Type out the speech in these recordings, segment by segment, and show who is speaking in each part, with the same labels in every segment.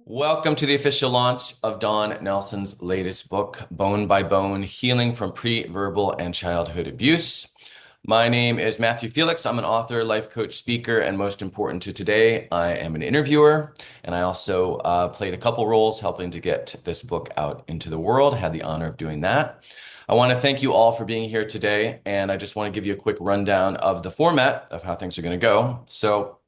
Speaker 1: Welcome to the official launch of Dawn Nelson's latest book, Bone by Bone: Healing from Preverbal and Childhood Abuse. My name is Matthew Felix. I'm an author, life coach, speaker, and most important to today, I am an interviewer. And I also played a couple roles helping to get this book out into the world. Had the honor of doing that. I want to thank you all for being here today. And I just want to give you a quick rundown of the format of how things are going to go. So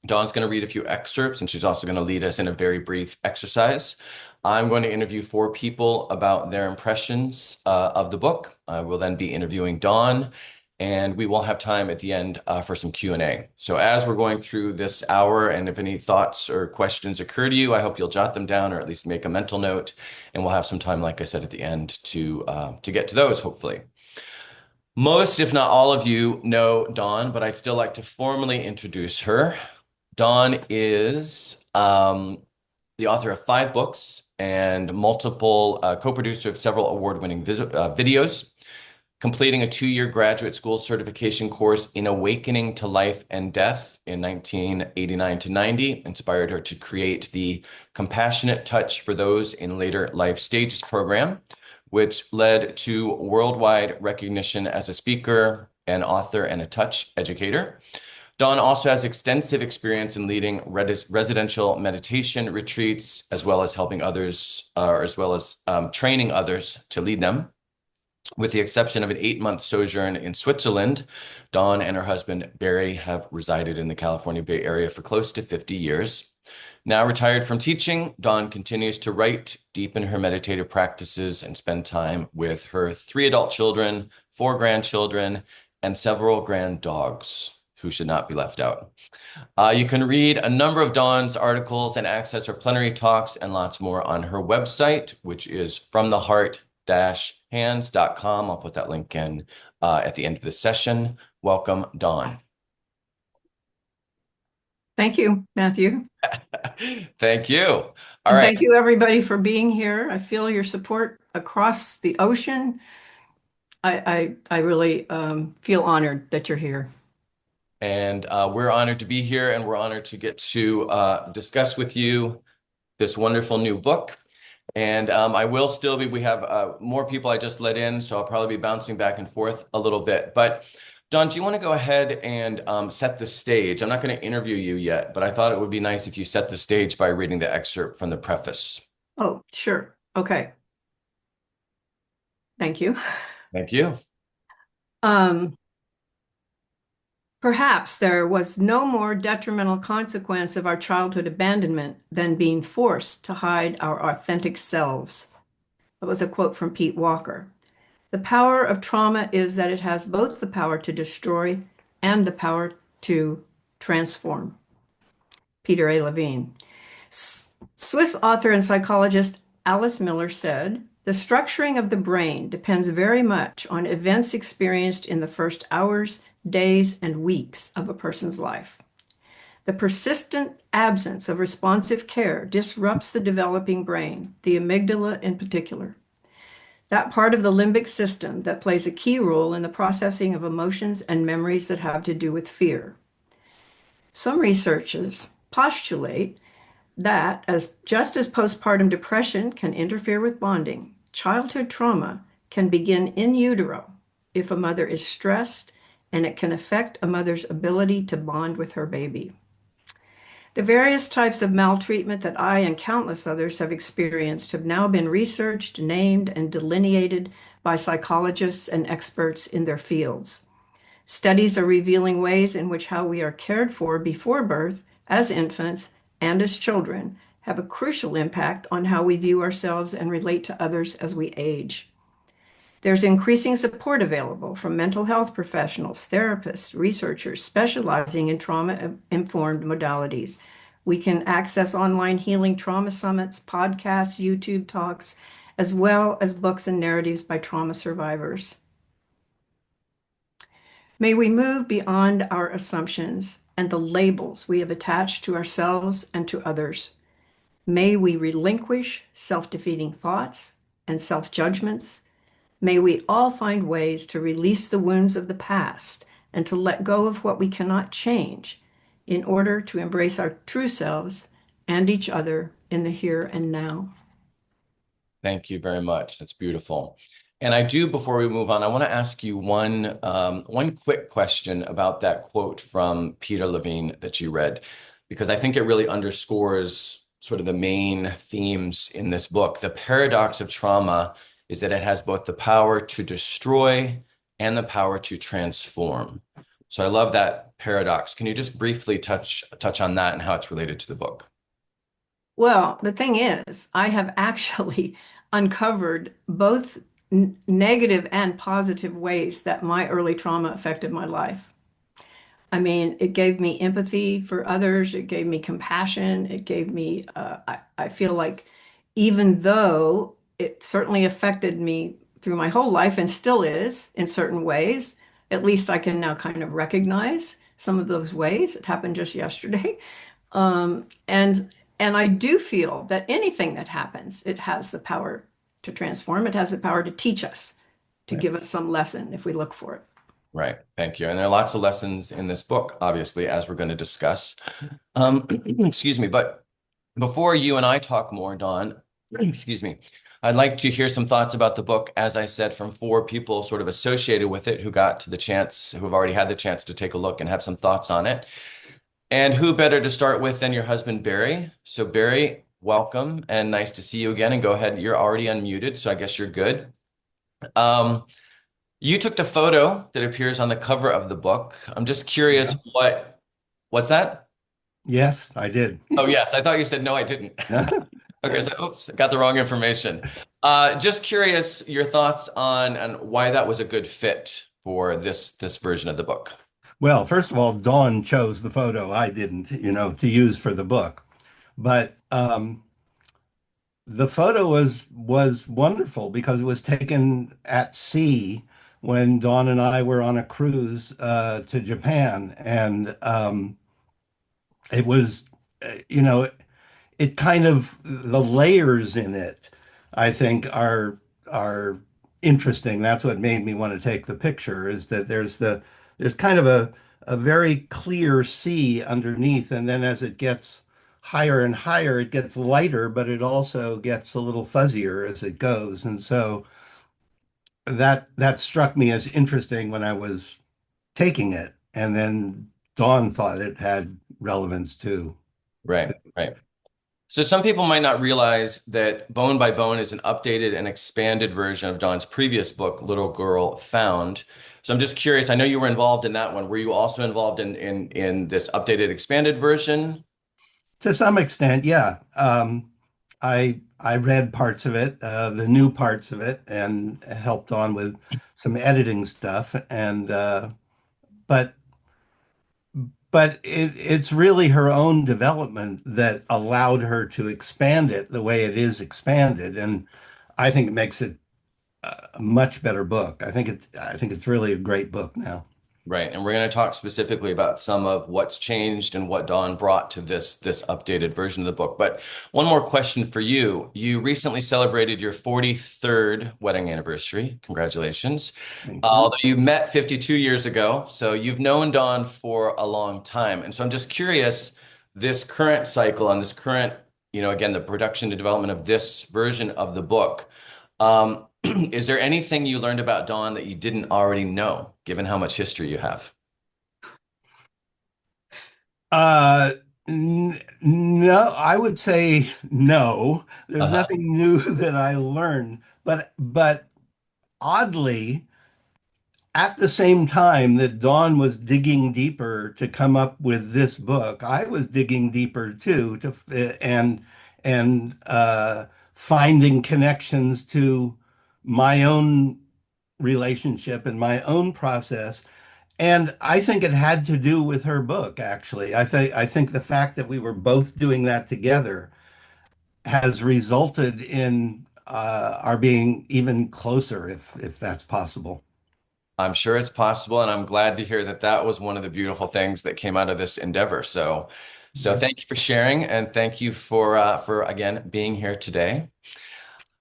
Speaker 1: Dawn's going to read a few excerpts, and she's also going to lead us in a very brief exercise. I'm going to interview 4 people about their impressions of the book. I will then be interviewing Dawn, and we will have time at the end for some Q&A. So as we're going through this hour, and if any thoughts or questions occur to you, I hope you'll jot them down or at least make a mental note, and we'll have some time, like I said, at the end to get to those, hopefully. Most, if not all of you, know Dawn, but I'd still like to formally introduce her. Dawn is the author of 5 books and multiple co-producer of several award-winning videos, completing a 2-year graduate school certification course in Awakening to Life and Death in 1989 to 90, inspired her to create the Compassionate Touch for Those in Later Life Stages program, which led to worldwide recognition as a speaker, an author, and a touch educator. Dawn also has extensive experience in leading residential meditation retreats, as well as helping others, as well as training others to lead them. With the exception of an 8-month sojourn in Switzerland, Dawn and her husband, Barry, have resided in the California Bay Area for close to 50 years. Now retired from teaching, Dawn continues to write, deepen her meditative practices, and spend time with her 3 adult children, 4 grandchildren, and several grand dogs who should not be left out. You can read a number of Dawn's articles and access her plenary talks and lots more on her website, which is fromtheheart-hands.com. I'll put that link in at the end of the session. Welcome, Dawn.
Speaker 2: Thank you, Matthew.
Speaker 1: Thank you. All
Speaker 2: And
Speaker 1: right.
Speaker 2: thank you, everybody, for being here. I feel your support across the ocean. I really feel honored that you're here.
Speaker 1: And we're honored to be here, and we're honored to get to discuss with you this wonderful new book. And I will still be, we have more people I just let in, so I'll probably be bouncing back and forth a little bit. But Dawn, do you want to go ahead and set the stage? I'm not going to interview you yet, but I thought it would be nice if you set the stage by reading the excerpt from the preface.
Speaker 2: Oh, sure. Okay. Thank you.
Speaker 1: Thank you.
Speaker 2: Um, Perhaps there was no more detrimental consequence of our childhood abandonment than being forced to hide our authentic selves. That was a quote from Pete Walker. The power of trauma is that it has both the power to destroy and the power to transform. Peter A. Levine. Swiss author and psychologist Alice Miller said, "The structuring of the brain depends very much on events experienced in the first hours, days, and weeks of a person's life. The persistent absence of responsive care disrupts the developing brain, the amygdala in particular, that part of the limbic system that plays a key role in the processing of emotions and memories that have to do with fear. Some researchers postulate that just as postpartum depression can interfere with bonding, childhood trauma can begin in utero if a mother is stressed, and it can affect a mother's ability to bond with her baby. The various types of maltreatment that I and countless others have experienced have now been researched, named, and delineated by psychologists and experts in their fields. Studies are revealing ways in which how we are cared for before birth, as infants, and as children have a crucial impact on how we view ourselves and relate to others as we age. There's increasing support available from mental health professionals, therapists, researchers specializing in trauma-informed modalities. We can access online healing trauma summits, podcasts, YouTube talks, as well as books and narratives by trauma survivors. May we move beyond our assumptions and the labels we have attached to ourselves and to others. May we relinquish self-defeating thoughts and self-judgments. May we all find ways to release the wounds of the past and to let go of what we cannot change in order to embrace our true selves and each other in the here and now.
Speaker 1: Thank you very much. That's beautiful. And I do, before we move on, I want to ask you one quick question about that quote from Peter Levine that you read, because I think it really underscores sort of the main themes in this book. The paradox of trauma is that it has both the power to destroy and the power to transform. So I love that paradox. Can you just briefly touch on that and how it's related to the book?
Speaker 2: Well, the thing is, I have actually uncovered both negative and positive ways that my early trauma affected my life. I mean, it gave me empathy for others. It gave me compassion. It gave me, I feel like even though it certainly affected me through my whole life and still is in certain ways, at least I can now kind of recognize some of those ways. It happened just yesterday. And I do feel that anything that happens, it has the power to transform. It has the power to teach us, to
Speaker 1: Right.
Speaker 2: give us some lesson if we look for it.
Speaker 1: Right. Thank you. And there are lots of lessons in this book, obviously, as we're going to discuss. Excuse me. But before you and I talk more, Dawn, excuse me, I'd like to hear some thoughts about the book, as I said, from four people sort of associated with it who got to the chance, who have already had the chance to take a look and have some thoughts on it. And who better to start with than your husband, Barry? So, Barry, welcome and nice to see you again. And go ahead. You're already unmuted, so I guess you're good. Um, you took the photo that appears on the cover of the book. I'm just curious
Speaker 3: Yeah.
Speaker 1: what's that?
Speaker 3: Yes, I did.
Speaker 1: Oh, yes. I thought you said no, I didn't. Okay, so oops, got the wrong information. Just curious your thoughts on why that was a good fit for this version of the book.
Speaker 3: Well, first of all, Dawn chose the photo. I didn't, to use for the book. But the photo was wonderful because it was taken at sea when Dawn and I were on a cruise to Japan, and it was, you know, it kind of the layers in it, I think, are interesting. That's what made me want to take the picture, is that there's kind of a very clear sea underneath, and then as it gets higher and higher, it gets lighter, but it also gets a little fuzzier as it goes. And so that struck me as interesting when I was taking it. And then Dawn thought it had relevance too.
Speaker 1: Right, right. So some people might not realize that Bone by Bone is an updated and expanded version of Dawn's previous book, Little Girl Found. So I'm just curious, I know you were involved in that one. Were you also involved in this updated, expanded version?
Speaker 3: To some extent, yeah. I read parts of it, the new parts of it, and helped on with some editing stuff. And but it's really her own development that allowed her to expand it the way it is expanded, and I think it makes it a much better book. I think it's really a great book now.
Speaker 1: Right. And we're going to talk specifically about some of what's changed and what Dawn brought to this updated version of the book. But one more question for you. You recently celebrated your 43rd wedding anniversary. Congratulations.
Speaker 3: Thank you.
Speaker 1: Although you met 52 years ago, so you've known Dawn for a long time. And so I'm just curious, this current cycle and this current, again, the production and development of this version of the book. Is there anything you learned about Dawn that you didn't already know, given how much history you have?
Speaker 3: Uh, no, I would say no. There's
Speaker 1: Uh-huh.
Speaker 3: nothing new that I learned, but oddly, at the same time that Dawn was digging deeper to come up with this book, I was digging deeper too, and finding connections to my own relationship and my own process. And I think it had to do with her book, actually. I think the fact that we were both doing that together has resulted in our being even closer, if that's possible.
Speaker 1: I'm sure it's possible, and I'm glad to hear that that was one of the beautiful things that came out of this endeavor. So
Speaker 3: Yeah,
Speaker 1: thank you for sharing, and thank you for again being here today.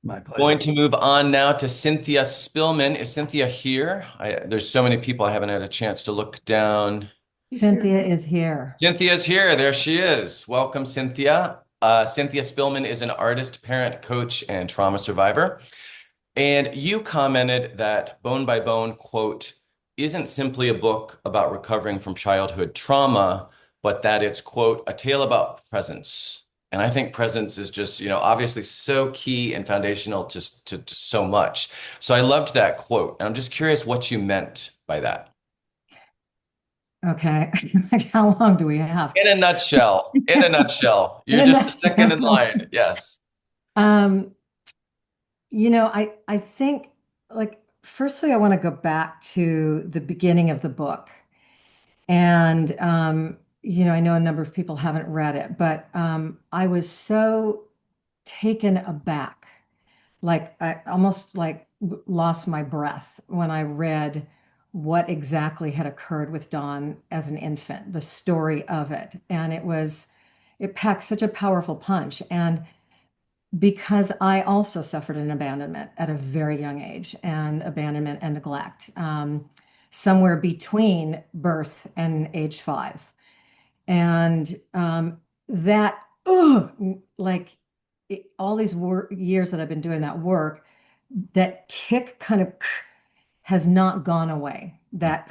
Speaker 3: my pleasure.
Speaker 1: Going to move on now to Cynthia Spillman. Is Cynthia here? There's so many people I haven't had a chance to look down.
Speaker 2: He's here.
Speaker 4: Cynthia is here.
Speaker 1: Cynthia's here. There she is. Welcome, Cynthia. Cynthia Spillman is an artist, parent, coach, and trauma survivor. And you commented that Bone by Bone, quote, isn't simply a book about recovering from childhood trauma, but that it's, quote, a tale about presence. And I think presence is just, obviously so key and foundational to so much. So I loved that quote. And I'm just curious what you meant by that.
Speaker 4: Okay. Like, how long do we have?
Speaker 1: In a nutshell,
Speaker 4: In
Speaker 1: you're
Speaker 4: a
Speaker 1: just the second in
Speaker 4: nutshell.
Speaker 1: line. Yes.
Speaker 4: Um, I think, like, firstly, I want to go back to the beginning of the book. And I know a number of people haven't read it, but I was so taken aback, like I almost like lost my breath when I read what exactly had occurred with Dawn as an infant, the story of it. And it packed such a powerful punch. And because I also suffered an abandonment at a very young age, and abandonment and neglect, somewhere between birth and age 5. And that, like all these years that I've been doing that work, that kick kind of has not gone away. That,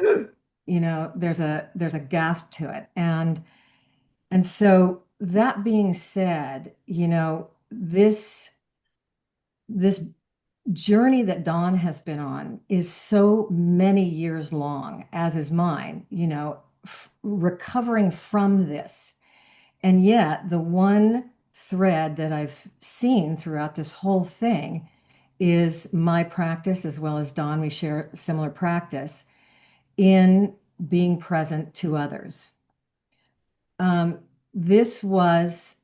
Speaker 4: there's a gasp to it. And so that being said, this journey that Dawn has been on is so many years long, as is mine, recovering from this. And yet, the one thread that I've seen throughout this whole thing is my practice, as well as Dawn, we share similar practice in being present to others. This was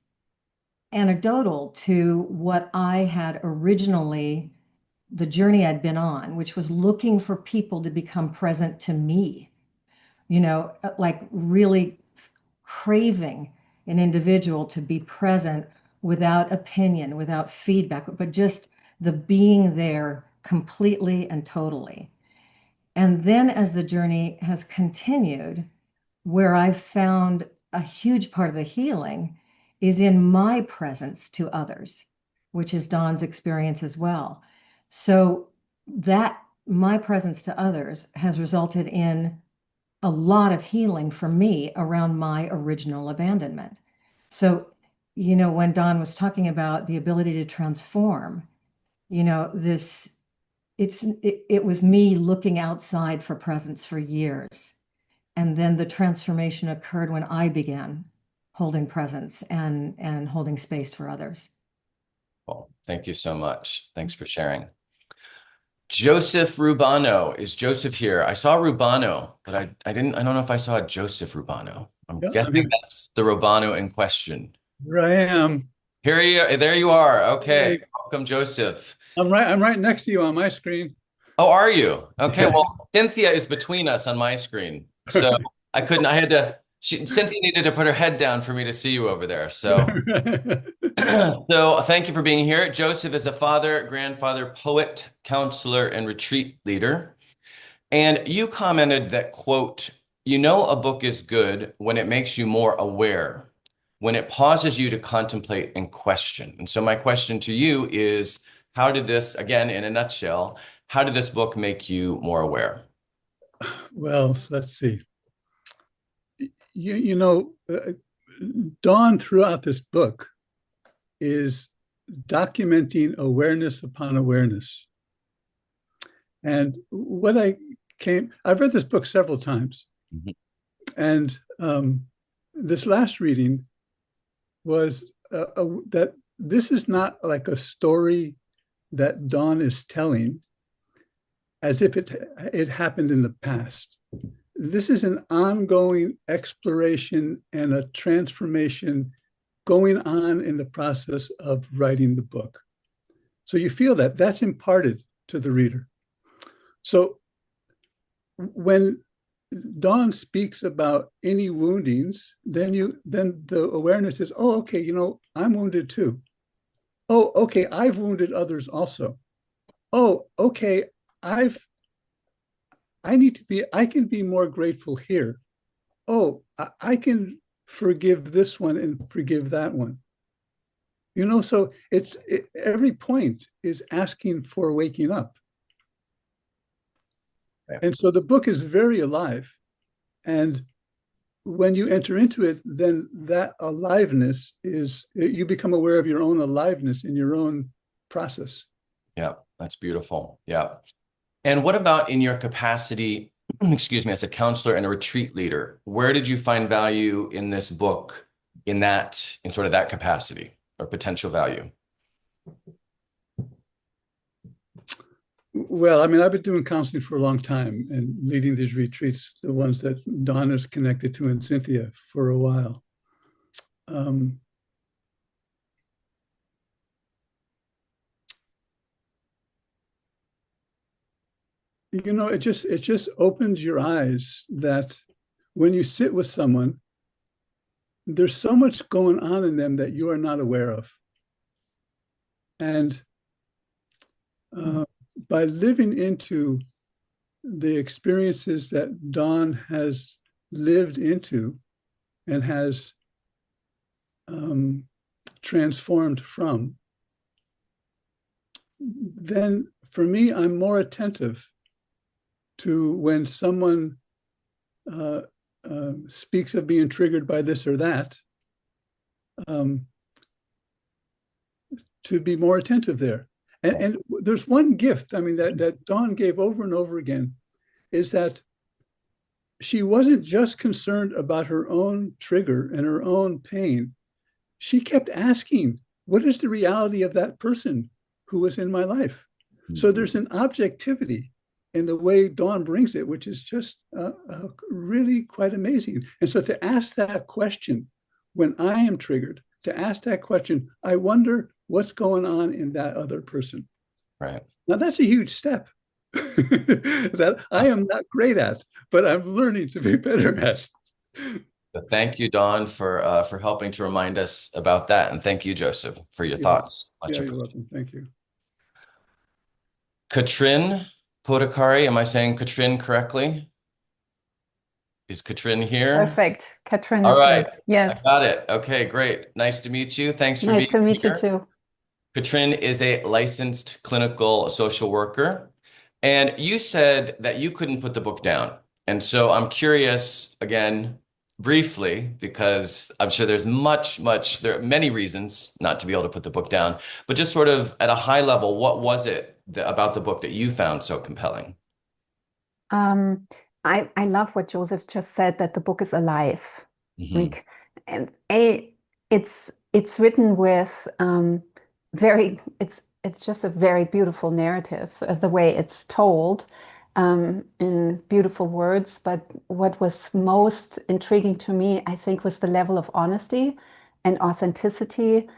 Speaker 4: anecdotal to what I had originally, the journey I'd been on, which was looking for people to become present to me, like really craving an individual to be present without opinion, without feedback, but just the being there completely and totally. And then as the journey has continued, where I've found a huge part of the healing is in my presence to others, which is Dawn's experience as well. So that my presence to others has resulted in a lot of healing for me around my original abandonment. So, when Dawn was talking about the ability to transform, it was me looking outside for presence for years. And then the transformation occurred when I began holding presence and holding space for others.
Speaker 1: Well, thank you so much. Thanks for sharing. Joseph Rubano. Is Joseph here? I saw Rubano, but I don't know if I saw Joseph Rubano. I'm guessing that's the Rubano in question.
Speaker 5: Here I am.
Speaker 1: There you are. Okay.
Speaker 5: Hey.
Speaker 1: Welcome, Joseph.
Speaker 5: I'm right next to you on my screen.
Speaker 1: Oh, are you? Okay.
Speaker 5: Yes.
Speaker 1: Well, Cynthia is between us on my screen. So Cynthia needed to put her head down for me to see you over there. So, so thank you for being here. Joseph is a father, grandfather, poet, counselor, and retreat leader. And you commented that, quote, a book is good when it makes you more aware, when it pauses you to contemplate and question. And so my question to you is, how did this, again, in a nutshell, how did this book make you more aware?
Speaker 5: Well, let's see. Dawn throughout this book is documenting awareness upon awareness. And I've read this book several times. Mm-hmm. And this last reading was that this is not like a story that Dawn is telling as if it happened in the past. This is an ongoing exploration and a transformation going on in the process of writing the book. So you feel that's imparted to the reader. So when Dawn speaks about any woundings, then the awareness is, oh, okay, I'm wounded too. Oh, okay, I've wounded others also. Oh, okay, I can be more grateful here. Oh, I can forgive this one and forgive that one. So every point is asking for waking up.
Speaker 1: Right.
Speaker 5: And so the book is very alive. And when you enter into it, then that aliveness you become aware of your own aliveness in your own process.
Speaker 1: Yeah, that's beautiful. Yeah. And what about in your capacity, excuse me, as a counselor and a retreat leader? Where did you find value in this book in sort of that capacity or potential value?
Speaker 5: Well, I mean, I've been doing counseling for a long time and leading these retreats, the ones that Dawn is connected to and Cynthia for a while. It just opens your eyes that when you sit with someone, there's so much going on in them that you are not aware of. And by living into the experiences that Dawn has lived into and has transformed from, then for me, I'm more attentive to when someone speaks of being triggered by this or that, to be more attentive there. And there's one gift, I mean, that Dawn gave over and over again, is that she wasn't just concerned about her own trigger and her own pain. She kept asking, what is the reality of that person who was in my life? Mm-hmm. So there's an objectivity in the way Dawn brings it, which is just really quite amazing. And so to ask that question when I am triggered, to ask that question, I wonder what's going on in that other person.
Speaker 1: Right.
Speaker 5: Now that's a huge step that I am not great at, but I'm learning to be better at.
Speaker 1: Thank you, Dawn, for helping to remind us about that. And thank you, Joseph, for your thoughts.
Speaker 5: You're welcome. Thank you.
Speaker 1: Katrin Podakari, am I saying Katrin correctly? Is Katrin here?
Speaker 6: Perfect. Katrin
Speaker 1: All
Speaker 6: is
Speaker 1: right.
Speaker 6: good. Yes.
Speaker 1: I got it. Okay, great. Nice to meet you. Thanks for
Speaker 6: Nice to
Speaker 1: being
Speaker 6: meet
Speaker 1: here.
Speaker 6: you too.
Speaker 1: Katrin is a licensed clinical social worker. And you said that you couldn't put the book down. And so I'm curious, again, briefly, because I'm sure there are many reasons not to be able to put the book down, but just sort of at a high level, what was it about the book that you found so compelling?
Speaker 6: I love what Joseph just said, that the book is alive.
Speaker 1: Mm-hmm.
Speaker 6: Like, and it's written with it's just a very beautiful narrative, the way it's told, in beautiful words. But what was most intriguing to me, I think, was the level of honesty and authenticity,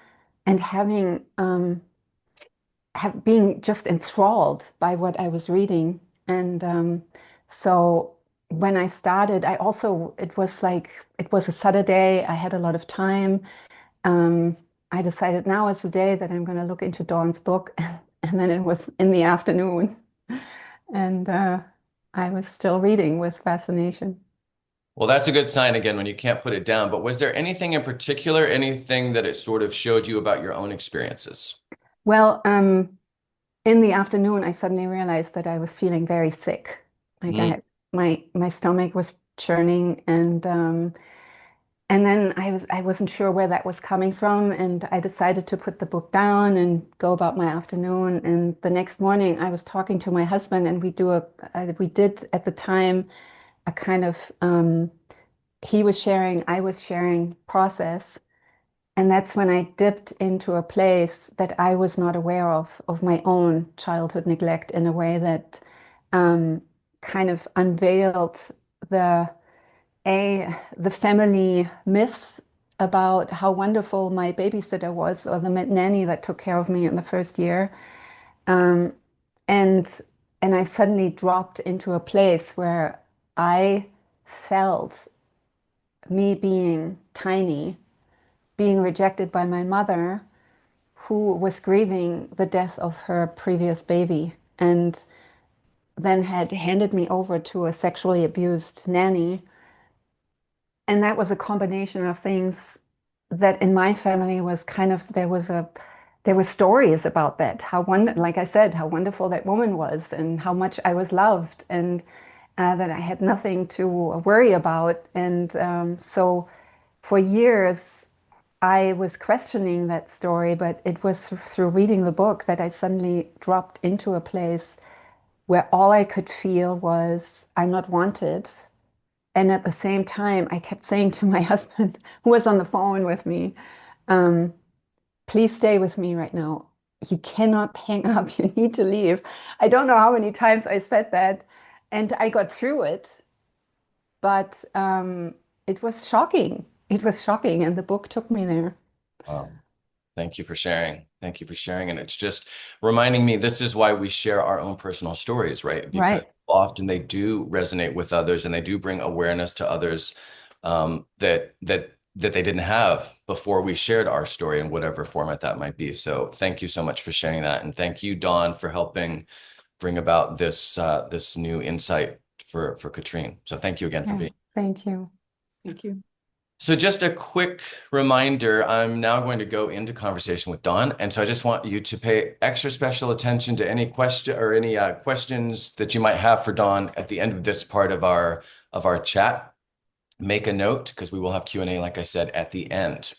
Speaker 6: and being just enthralled by what I was reading. And so when I started, it was a Saturday, I had a lot of time. I decided now is the day that I'm going to look into Dawn's book. And then it was in the afternoon. And I was still reading with fascination.
Speaker 1: Well, that's a good sign again when you can't put it down. But was there anything in particular, anything that it sort of showed you about your own experiences?
Speaker 6: Well, in the afternoon, I suddenly realized that I was feeling very sick. Like my stomach was churning, and then I wasn't sure where that was coming from, and I decided to put the book down and go about my afternoon. And the next morning, I was talking to my husband, and we did at the time a kind of he was sharing, I was sharing process. And that's when I dipped into a place that I was not aware of my own childhood neglect, in a way that kind of unveiled the the family myths about how wonderful my babysitter was, or the nanny that took care of me in the first year. Um, and and I suddenly dropped into a place where I felt me being tiny, being rejected by my mother, who was grieving the death of her previous baby, and then had handed me over to a sexually abused nanny. And that was a combination of things that in my family was kind of there were stories about that, like I said, how wonderful that woman was and how much I was loved, and that I had nothing to worry about. And so for years I was questioning that story, but it was through reading the book that I suddenly dropped into a place where all I could feel was I'm not wanted. And at the same time, I kept saying to my husband, who was on the phone with me, um, please stay with me right now. You cannot hang up. You need to leave. I don't know how many times I said that. And I got through it. But it was shocking. It was shocking. And the book took me there.
Speaker 1: Thank you for sharing. Thank you for sharing. And it's just reminding me, this is why we share our own personal stories, right? Because
Speaker 6: Right.
Speaker 1: often they do resonate with others and they do bring awareness to others that they didn't have before we shared our story in whatever format that might be. So thank you so much for sharing that. And thank you, Dawn, for helping bring about this new insight for Katrine. So thank you again for
Speaker 6: Yeah.
Speaker 1: being.
Speaker 6: Thank you.
Speaker 2: Thank you.
Speaker 1: So just a quick reminder, I'm now going to go into conversation with Dawn. And so I just want you to pay extra special attention to any question or any questions that you might have for Dawn at the end of this part of our chat. Make a note because we will have Q&A, like I said, at the end.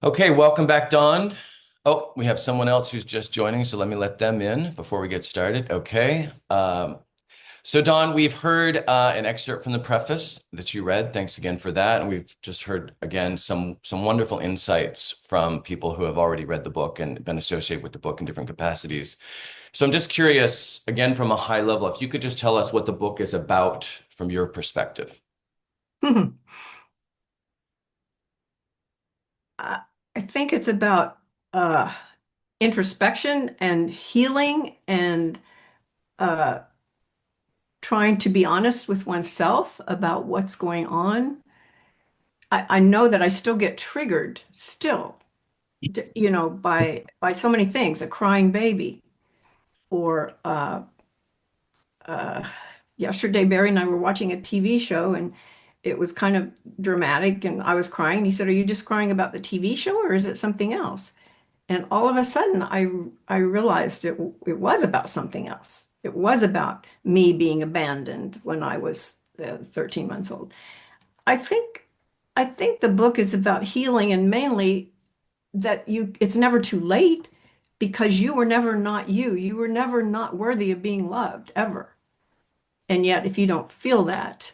Speaker 1: Okay, welcome back, Dawn. Oh, we have someone else who's just joining, so let me let them in before we get started. Okay. So Dawn, we've heard an excerpt from the preface that you read. Thanks again for that. And we've just heard, again, some wonderful insights from people who have already read the book and been associated with the book in different capacities. So I'm just curious, again, from a high level, if you could just tell us what the book is about from your perspective.
Speaker 2: I think it's about introspection and healing and uh, trying to be honest with oneself about what's going on. I know that I still get triggered still, by so many things, a crying baby, or uh, yesterday Barry and I were watching a TV show and it was kind of dramatic and I was crying. He said, "Are you just crying about the TV show or is it something else?" And all of a sudden, I realized it was about something else. It was about me being abandoned when I was 13 months old. I think I think the book is about healing and mainly that it's never too late because you were never not you. You were never not worthy of being loved ever. And yet, if you don't feel that,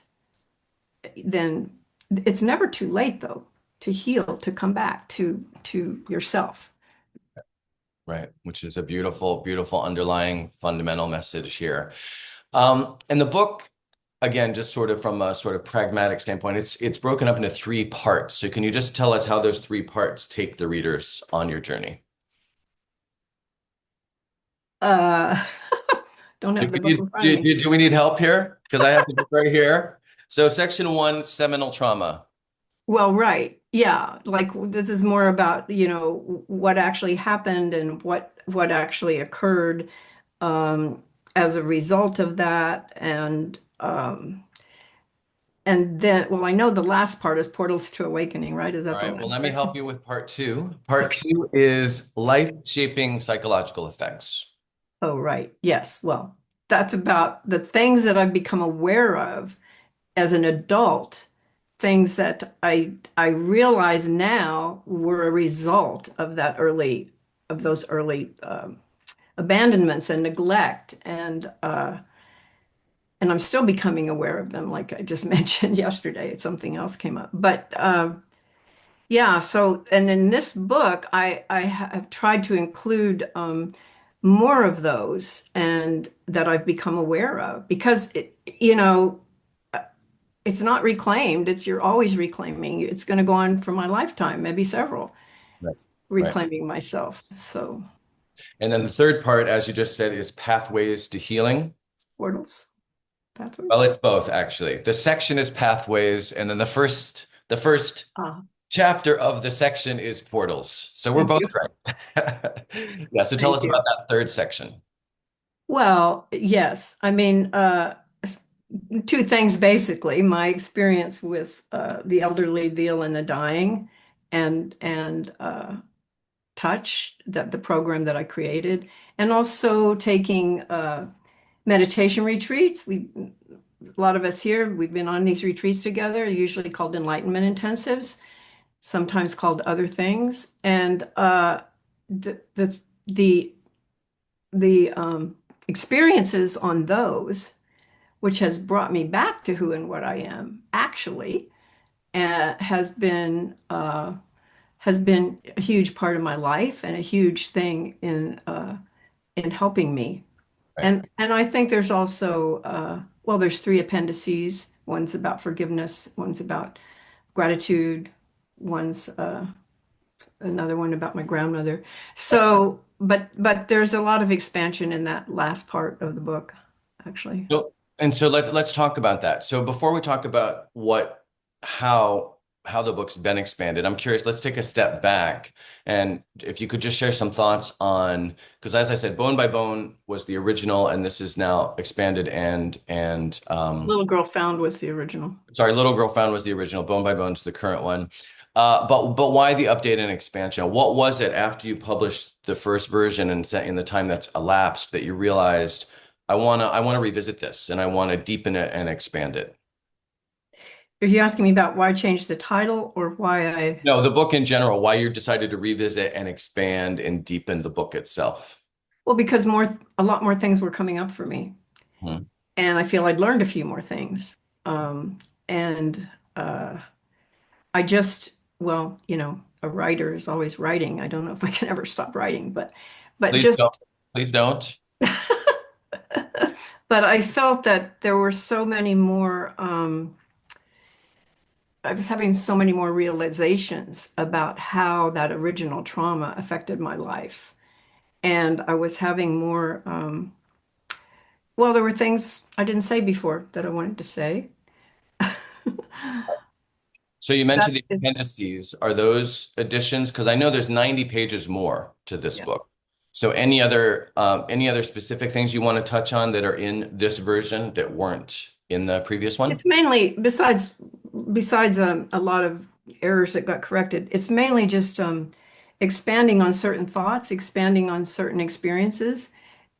Speaker 2: then it's never too late though to heal, to come back to yourself.
Speaker 1: Right, which is a beautiful, beautiful underlying fundamental message here. And the book, again, just sort of from a sort of pragmatic standpoint, it's broken up into three parts. So can you just tell us how those three parts take the readers on your journey?
Speaker 2: Uh, don't
Speaker 1: Do
Speaker 2: have the
Speaker 1: we
Speaker 2: book in front of me.
Speaker 1: do we need help here? Because I have the book right here. So section 1, seminal trauma.
Speaker 2: Well, right. Yeah. Like this is more about, what actually happened and what actually occurred as a result of that. And then, well, I know the last part is Portals to Awakening, right? Is
Speaker 1: All
Speaker 2: that the
Speaker 1: right, well,
Speaker 2: last
Speaker 1: let me help
Speaker 2: section?
Speaker 1: you with part 2. Part 2 is life-shaping psychological effects.
Speaker 2: Oh, right. Yes. Well, that's about the things that I've become aware of as an adult, things that I realize now were a result of those early abandonments and neglect, and I'm still becoming aware of them, like I just mentioned yesterday. Something else came up, but yeah. So, and in this book, I have tried to include more of those, and that I've become aware of because it's not reclaimed. You're always reclaiming. It's going to go on for my lifetime, maybe several,
Speaker 1: Right. Right.
Speaker 2: reclaiming myself. So
Speaker 1: And then the third part, as you just said, is pathways to healing.
Speaker 2: portals,
Speaker 1: Well,
Speaker 2: pathways.
Speaker 1: it's both actually. The section is pathways, and then the first
Speaker 2: Ah,
Speaker 1: chapter of the section is portals. So we're
Speaker 2: thank
Speaker 1: both
Speaker 2: you.
Speaker 1: right. Yeah, so tell
Speaker 2: Thank
Speaker 1: us
Speaker 2: you.
Speaker 1: about that third section.
Speaker 2: Well, yes. I mean, two things basically. My experience with the elderly, the ill, and the dying, and touch, the program that I created, and also taking meditation retreats. A lot of us here, we've been on these retreats together, usually called enlightenment intensives, sometimes called other things. And the experiences on those, which has brought me back to who and what I am, actually, has been a huge part of my life and a huge thing in helping me.
Speaker 1: Right.
Speaker 2: And I think there's also well, there's three appendices. One's about forgiveness, one's about gratitude, one's another one about my grandmother. So, but there's a lot of expansion in that last part of the book, actually.
Speaker 1: So let's talk about that. So before we talk about how the book's been expanded, I'm curious, let's take a step back, and if you could just share some thoughts on, because as I said, Bone by Bone was the original, and this is now expanded and
Speaker 2: Little Girl Found was the original.
Speaker 1: sorry, Little Girl Found was the original, Bone by Bone's the current one. But why the update and expansion? What was it after you published the first version and set in the time that's elapsed that you realized I wanna revisit this and I want to deepen it and expand it?
Speaker 2: Are you asking me about why I changed the title or why I?
Speaker 1: No, the book in general, why you decided to revisit and expand and deepen the book itself.
Speaker 2: Well, because a lot more things were coming up for me.
Speaker 1: Hmm.
Speaker 2: And I feel I'd learned a few more things. And I just, well, a writer is always writing. I don't know if I can ever stop writing, but
Speaker 1: Please
Speaker 2: just,
Speaker 1: don't. Please don't.
Speaker 2: but I felt that there were so many more, I was having so many more realizations about how that original trauma affected my life. And I was having more, well, there were things I didn't say before that I wanted to say.
Speaker 1: So you
Speaker 2: That
Speaker 1: mentioned the
Speaker 2: is,
Speaker 1: appendices. Are those additions? Because I know there's 90 pages more to this
Speaker 2: yeah.
Speaker 1: book. So any other specific things you want to touch on that are in this version that weren't in the previous one?
Speaker 2: It's mainly, besides a lot of errors that got corrected, it's mainly just expanding on certain thoughts, expanding on certain experiences,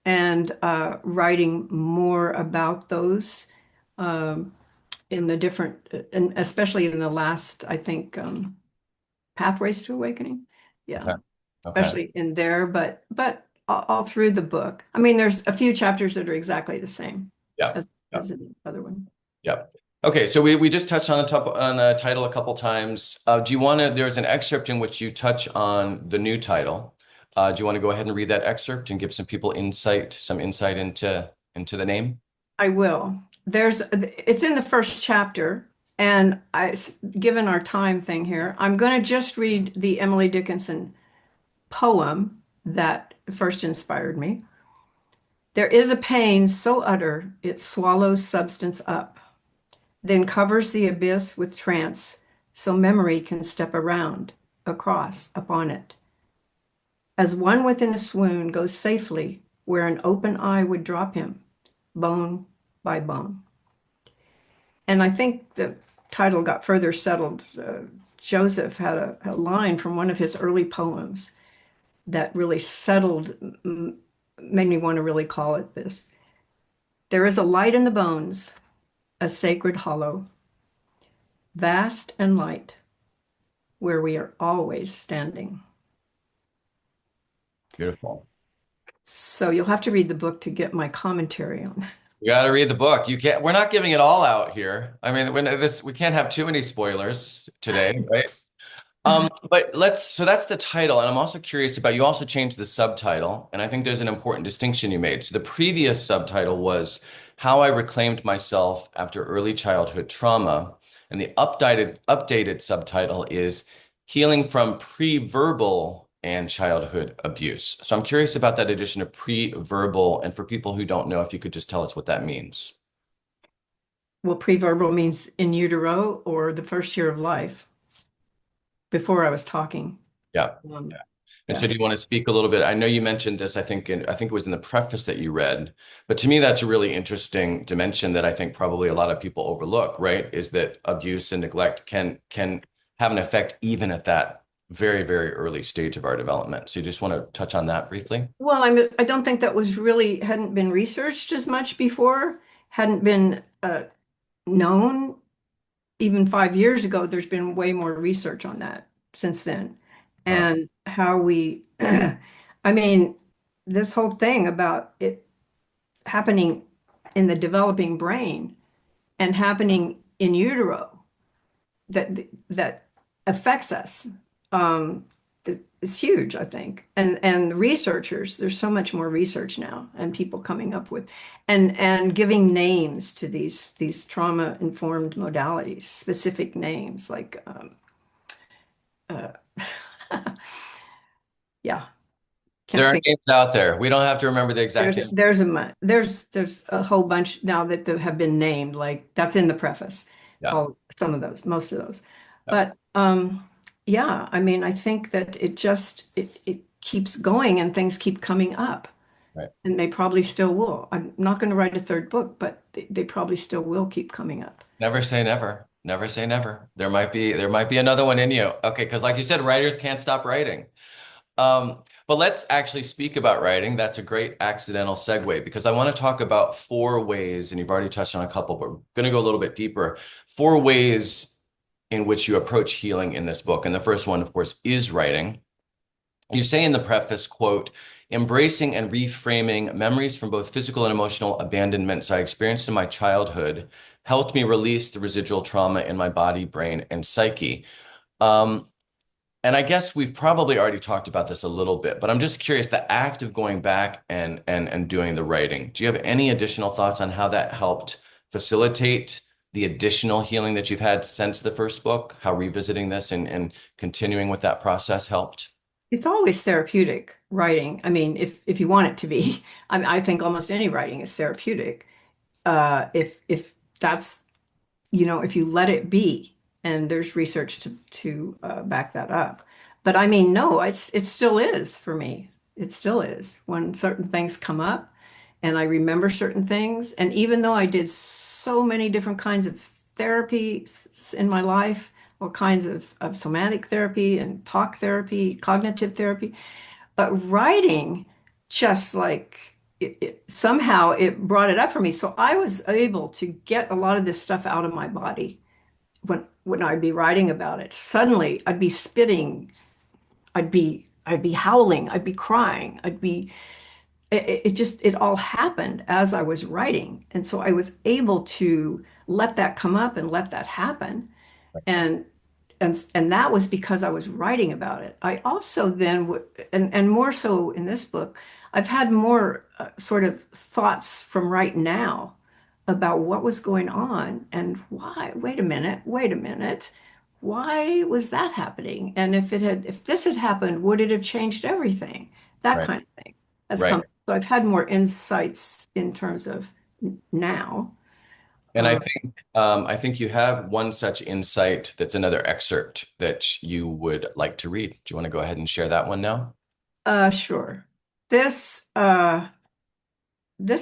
Speaker 2: and writing more about those in the different, and especially in the last, I think, Pathways to Awakening. Yeah,
Speaker 1: Okay. Okay.
Speaker 2: especially in there, but all through the book. I mean, there's a few chapters that are exactly the same
Speaker 1: Yeah.
Speaker 2: as,
Speaker 1: Yeah.
Speaker 2: as in the other one.
Speaker 1: Yeah. Okay, so we just touched on the title a couple times. There's an excerpt in which you touch on the new title. Do you want to go ahead and read that excerpt and give some people some insight into the name?
Speaker 2: I will. It's in the first chapter, and given our time thing here, I'm going to just read the Emily Dickinson poem that first inspired me. There is a pain so utter it swallows substance up, then covers the abyss with trance, so memory can step around, across, upon it. As one within a swoon goes safely where an open eye would drop him, bone by bone. And I think the title got further settled. Joseph had a line from one of his early poems that really settled, made me want to really call it this. There is a light in the bones, a sacred hollow, vast and light, where we are always standing.
Speaker 1: Beautiful.
Speaker 2: So you'll have to read the book to get my commentary on.
Speaker 1: You got to read the book. We're not giving it all out here. I mean, we can't have too many spoilers today, right? So that's the title, and I'm also curious about, you also changed the subtitle, and I think there's an important distinction you made. So the previous subtitle was How I Reclaimed Myself After Early Childhood Trauma, and the updated subtitle is Healing from Preverbal and Childhood Abuse. So I'm curious about that addition of pre-verbal, and for people who don't know, if you could just tell us what that means.
Speaker 2: Well, preverbal means in utero or the first year of life, before I was talking.
Speaker 1: Yeah.
Speaker 2: Um,
Speaker 1: Yeah. And
Speaker 2: yeah.
Speaker 1: so do you want to speak a little bit? I know you mentioned this, I think it was in the preface that you read, but to me, that's a really interesting dimension that I think probably a lot of people overlook, right? Is that abuse and neglect can have an effect even at that very, very early stage of our development. So you just want to touch on that briefly?
Speaker 2: Well, I don't think that was really hadn't been researched as much before, hadn't been known. Even 5 years ago, there's been way more research on that since then.
Speaker 1: Wow.
Speaker 2: And how we, I mean, this whole thing about it happening in the developing brain and happening in utero that affects us is huge, I think. And researchers, there's so much more research now, and people coming up with and giving names to these trauma-informed modalities, specific names like uh, yeah,
Speaker 1: There
Speaker 2: can't
Speaker 1: are
Speaker 2: think.
Speaker 1: names out there. We don't have to remember the exact name.
Speaker 2: There's a whole bunch now that have been named, like that's in the preface.
Speaker 1: Yeah.
Speaker 2: Some of those, most of those.
Speaker 1: Yeah.
Speaker 2: But yeah, I mean, I think that it keeps going and things keep coming up.
Speaker 1: Right.
Speaker 2: And they probably still will. I'm not going to write a third book, but they probably still will keep coming up.
Speaker 1: Never say never. Never say never. There might be another one in you. Okay, because like you said, writers can't stop writing. But let's actually speak about writing. That's a great accidental segue because I want to talk about 4 ways, and you've already touched on a couple, but we're going to go a little bit deeper. 4 ways in which you approach healing in this book. And the first one, of course, is writing. You say in the preface, quote, embracing and reframing memories from both physical and emotional abandonments I experienced in my childhood helped me release the residual trauma in my body, brain, and psyche. And I guess we've probably already talked about this a little bit, but I'm just curious, the act of going back and doing the writing, do you have any additional thoughts on how that helped facilitate the additional healing that you've had since the first book, how revisiting this and continuing with that process helped?
Speaker 2: It's always therapeutic writing. I mean, if you want it to be, I think almost any writing is therapeutic. If that's, if you let it be, and there's research to back that up. But I mean, no, it still is for me. It still is when certain things come up, and I remember certain things. And even though I did so many different kinds of therapy in my life, all kinds of somatic therapy and talk therapy, cognitive therapy, but writing just like somehow it brought it up for me. So I was able to get a lot of this stuff out of my body when I'd be writing about it. Suddenly I'd be spitting, I'd be howling, I'd be crying, it all happened as I was writing. And so I was able to let that come up and let that happen. And and that was because I was writing about it. I also then would, and more so in this book, I've had more sort of thoughts from right now about what was going on and why. Wait a minute. Why was that happening? And if this had happened, would it have changed everything? That
Speaker 1: Right.
Speaker 2: kind of thing has
Speaker 1: Right.
Speaker 2: come. So I've had more insights in terms of now.
Speaker 1: And
Speaker 2: Um,
Speaker 1: I think you have one such insight that's another excerpt that you would like to read. Do you want to go ahead and share that one now?
Speaker 2: sure. This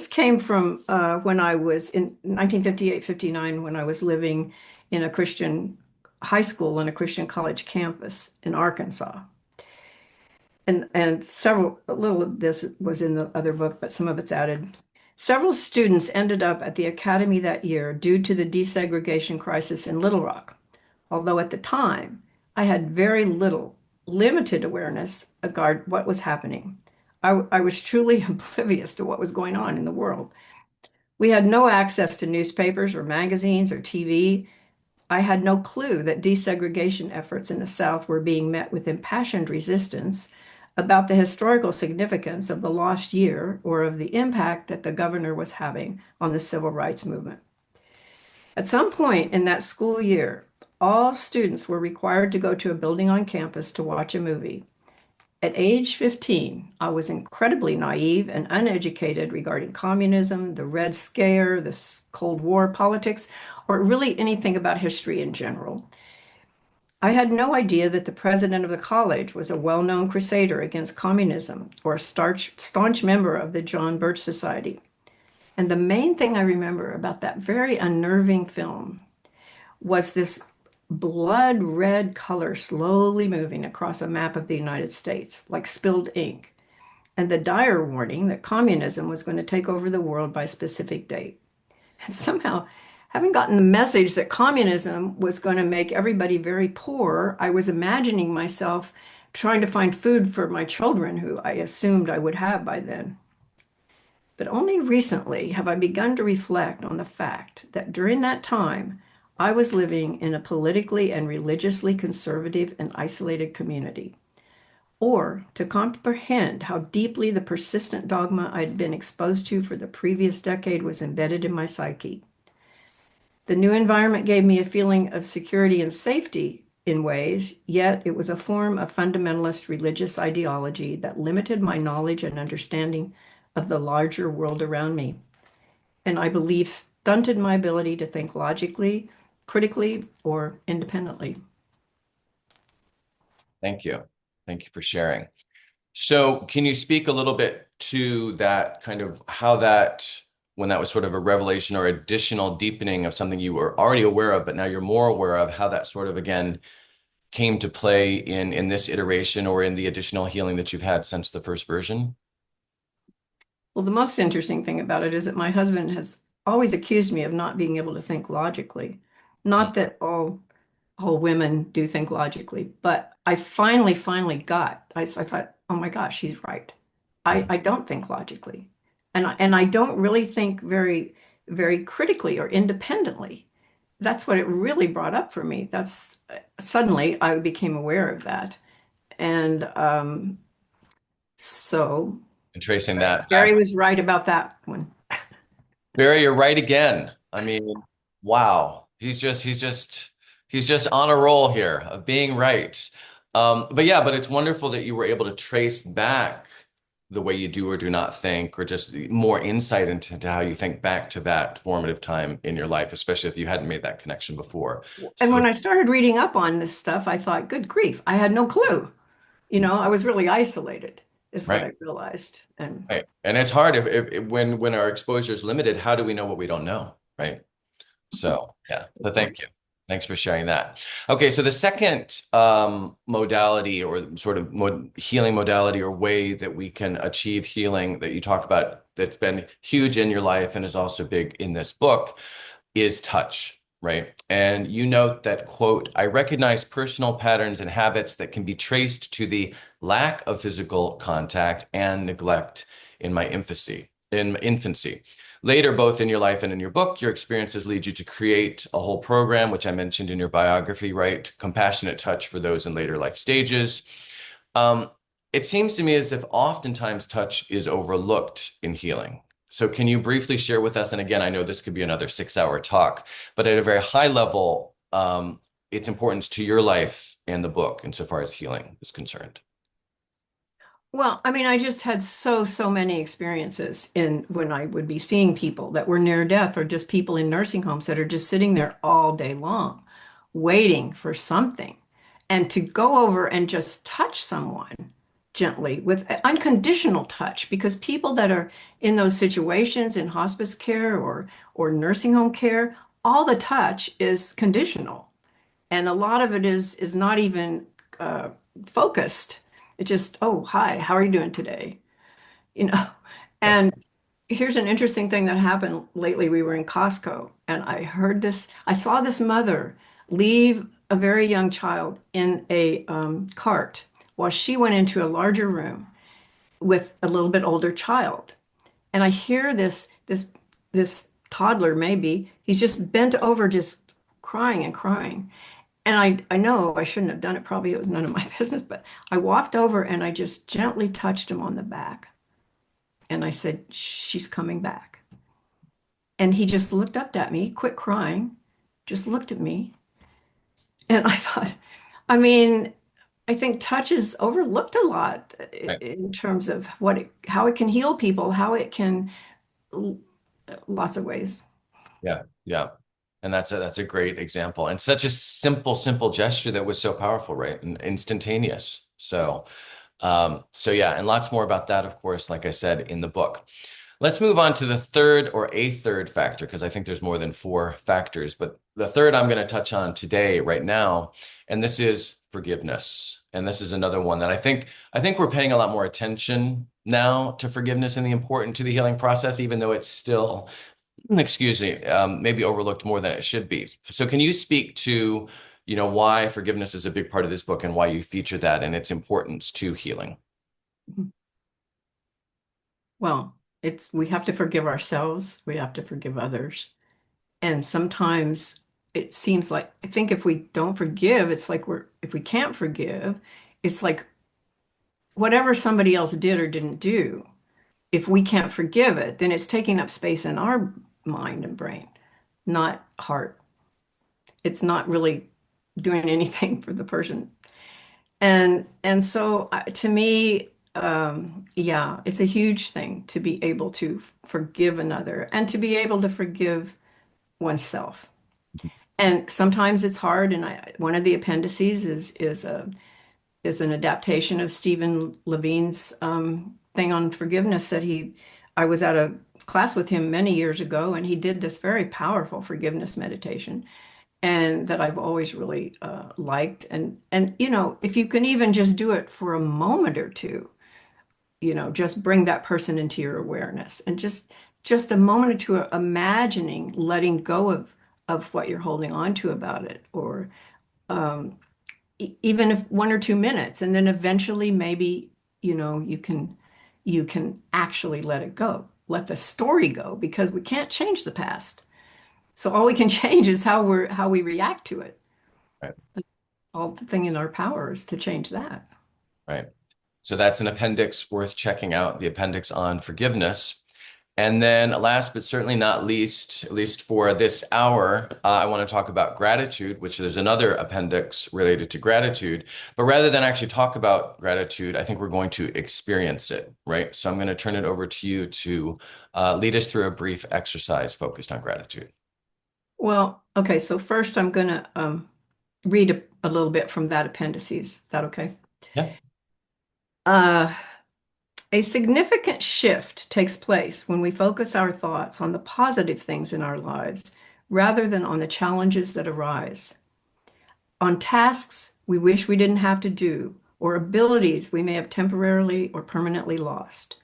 Speaker 2: came from when I was in 1958, 59, when I was living in a Christian high school and a Christian college campus in Arkansas. And a little of this was in the other book, but some of it's added. Several students ended up at the academy that year due to the desegregation crisis in Little Rock, although at the time I had very limited awareness regarding what was happening. I was truly oblivious to what was going on in the world. We had no access to newspapers or magazines or TV. I had no clue that desegregation efforts in the South were being met with impassioned resistance about the historical significance of the lost year or of the impact that the governor was having on the civil rights movement. At some point in that school year, all students were required to go to a building on campus to watch a movie. At age 15, I was incredibly naive and uneducated regarding communism, the Red Scare, the Cold War politics, or really anything about history in general. I had no idea that the president of the college was a well-known crusader against communism or a staunch member of the John Birch Society. And the main thing I remember about that very unnerving film was this blood red color slowly moving across a map of the United States, like spilled ink, and the dire warning that communism was going to take over the world by a specific date. And somehow, having gotten the message that communism was going to make everybody very poor, I was imagining myself trying to find food for my children, who I assumed I would have by then. But only recently have I begun to reflect on the fact that during that time, I was living in a politically and religiously conservative and isolated community, or to comprehend how deeply the persistent dogma I'd been exposed to for the previous decade was embedded in my psyche. The new environment gave me a feeling of security and safety in ways, yet it was a form of fundamentalist religious ideology that limited my knowledge and understanding of the larger world around me, and I believe stunted my ability to think logically, critically, or independently.
Speaker 1: Thank you. Thank you for sharing. So can you speak a little bit to that kind of how that, when that was sort of a revelation or additional deepening of something you were already aware of, but now you're more aware of, how that sort of, again, came to play in this iteration or in the additional healing that you've had since the first version?
Speaker 2: Well, the most interesting thing about it is that my husband has always accused me of not being able to think logically. Not that all women do think logically, but I finally got, I thought, oh my gosh, she's right. I don't think logically. And I don't really think very, very critically or independently. That's what it really brought up for me. That's suddenly I became aware of that. And so
Speaker 1: And tracing that
Speaker 2: Gary
Speaker 1: back.
Speaker 2: was right about that one.
Speaker 1: Barry, you're right again. I mean, wow. He's just on a roll here of being right. But yeah, but it's wonderful that you were able to trace back the way you do or do not think, or just more insight into how you think back to that formative time in your life, especially if you hadn't made that connection before.
Speaker 2: And
Speaker 1: So,
Speaker 2: when I started reading up on this stuff, I thought, good grief, I had no clue. I was really isolated, is what
Speaker 1: right,
Speaker 2: I realized. And
Speaker 1: right. And it's hard if when our exposure is limited, how do we know what we don't know, right? So yeah, so thank you. Thanks for sharing that. Okay, so the second modality or sort of healing modality or way that we can achieve healing that you talk about that's been huge in your life and is also big in this book is touch, right? And you note that, quote, I recognize personal patterns and habits that can be traced to the lack of physical contact and neglect in my infancy. Later, both in your life and in your book, your experiences lead you to create a whole program, which I mentioned in your biography, right? Compassionate touch for those in later life stages. It seems to me as if oftentimes touch is overlooked in healing. So can you briefly share with us, and again, I know this could be another 6-hour talk, but at a very high level, its importance to your life and the book insofar as healing is concerned?
Speaker 2: well, I mean, I just had so many experiences in when I would be seeing people that were near death or just people in nursing homes that are just sitting there all day long, waiting for something. And to go over and just touch someone gently with unconditional touch, because people that are in those situations in hospice care or nursing home care, all the touch is conditional. And a lot of it is not even focused. It just, oh, hi, how are you doing today? You know, and here's an interesting thing that happened lately. We were in Costco and I saw this mother leave a very young child in a cart while she went into a larger room with a little bit older child. And I hear this toddler, maybe, he's just bent over, just crying and crying. And I know I shouldn't have done it. Probably it was none of my business, but I walked over and I just gently touched him on the back. And I said, she's coming back. And he just looked up at me, quit crying, just looked at me. And I thought, I mean, I think touch is overlooked a lot
Speaker 1: Right.
Speaker 2: in terms of how it can heal people, how it can, lots of ways.
Speaker 1: Yeah, yeah. And that's a great example and such a simple gesture that was so powerful, right? And instantaneous. So yeah, and lots more about that, of course, like I said, in the book. Let's move on to the third or a third factor, because I think there's more than four factors. But the third I'm going to touch on today, right now, and this is forgiveness. And this is another one that I think we're paying a lot more attention now to forgiveness and the importance to the healing process, even though it's still, excuse me, maybe overlooked more than it should be. So can you speak to, why forgiveness is a big part of this book and why you feature that and its importance to healing?
Speaker 2: Well, we have to forgive ourselves, we have to forgive others. And sometimes it seems like, I think if we don't forgive, it's like if we can't forgive, it's like whatever somebody else did or didn't do, if we can't forgive it, then it's taking up space in our mind and brain, not heart. It's not really doing anything for the person. And so to me, yeah, it's a huge thing to be able to forgive another and to be able to forgive oneself. And sometimes it's hard. And one of the appendices is an adaptation of Stephen Levine's thing on forgiveness I was at a class with him many years ago, and he did this very powerful forgiveness meditation, and that I've always really liked. And if you can even just do it for a moment or two, just bring that person into your awareness, and just a moment or two imagining letting go of what you're holding on to about it, or even if 1 or 2 minutes, and then eventually maybe you can actually let it go, let the story go, because we can't change the past. So all we can change is how we react to it.
Speaker 1: Right.
Speaker 2: All the thing in our power is to change that.
Speaker 1: Right. So that's an appendix worth checking out, the appendix on forgiveness. And then last but certainly not least, at least for this hour, I want to talk about gratitude, which there's another appendix related to gratitude. But rather than actually talk about gratitude, I think we're going to experience it, right? So I'm going to turn it over to you to lead us through a brief exercise focused on gratitude.
Speaker 2: Well, okay, so first I'm going to read a little bit from that appendices. Is that okay?
Speaker 1: Yeah.
Speaker 2: A significant shift takes place when we focus our thoughts on the positive things in our lives rather than on the challenges that arise, on tasks we wish we didn't have to do, or abilities we may have temporarily or permanently lost.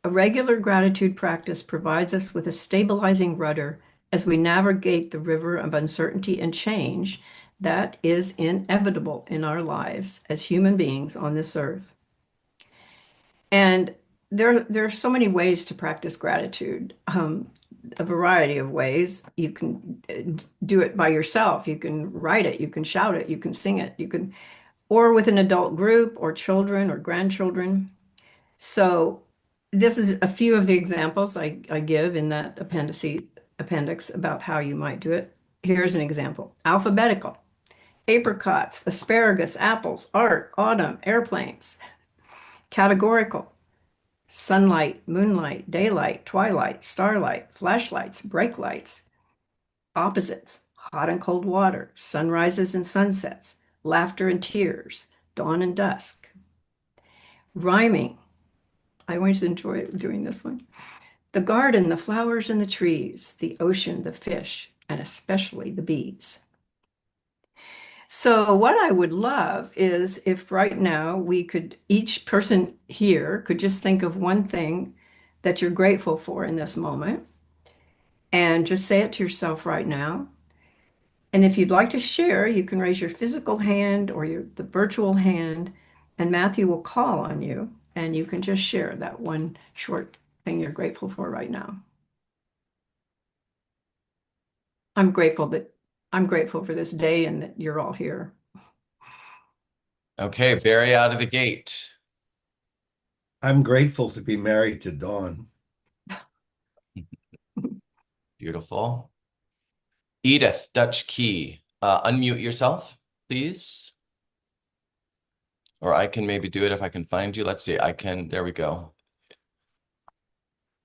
Speaker 2: A regular gratitude practice provides us with a stabilizing rudder as we navigate the river of uncertainty and change that is inevitable in our lives as human beings on this earth. And there are so many ways to practice gratitude, a variety of ways. You can do it by yourself. You can write it. You can shout it. You can sing it. Or with an adult group or children or grandchildren. So this is a few of the examples I give in that appendix about how you might do it. Here's an example: alphabetical, apricots, asparagus, apples, art, autumn, airplanes. Categorical: sunlight, moonlight, daylight, twilight, starlight, flashlights, brake lights. Opposites: hot and cold water, sunrises and sunsets, laughter and tears, dawn and dusk. Rhyming: I always enjoy doing this one. The garden, the flowers and the trees, the ocean, the fish, and especially the bees. So what I would love is if right now each person here could just think of one thing that you're grateful for in this moment, and just say it to yourself right now. And if you'd like to share, you can raise your physical hand or the virtual hand, and Matthew will call on you, and you can just share that one short thing you're grateful for right now. I'm grateful for this day and that you're all here.
Speaker 1: Okay, Barry out of the gate.
Speaker 3: I'm grateful to be married to Dawn.
Speaker 1: Beautiful. Edith, Dutch key. Unmute yourself, please. Or I can maybe do it if I can find you. Let's see. There we go.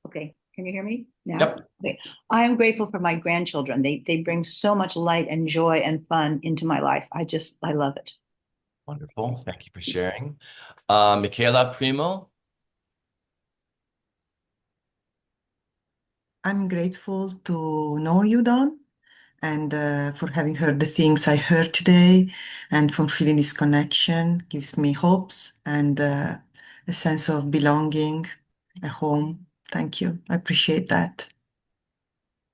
Speaker 7: Okay, can you hear me now?
Speaker 1: Yep.
Speaker 7: Okay. I am grateful for my grandchildren. They bring so much light and joy and fun into my life. I love it.
Speaker 1: Wonderful. Thank you for sharing. Michaela Primo.
Speaker 8: I'm grateful to know you, Don, and for having heard the things I heard today, and for feeling this connection gives me hopes and a sense of belonging, a home. Thank you. I appreciate that.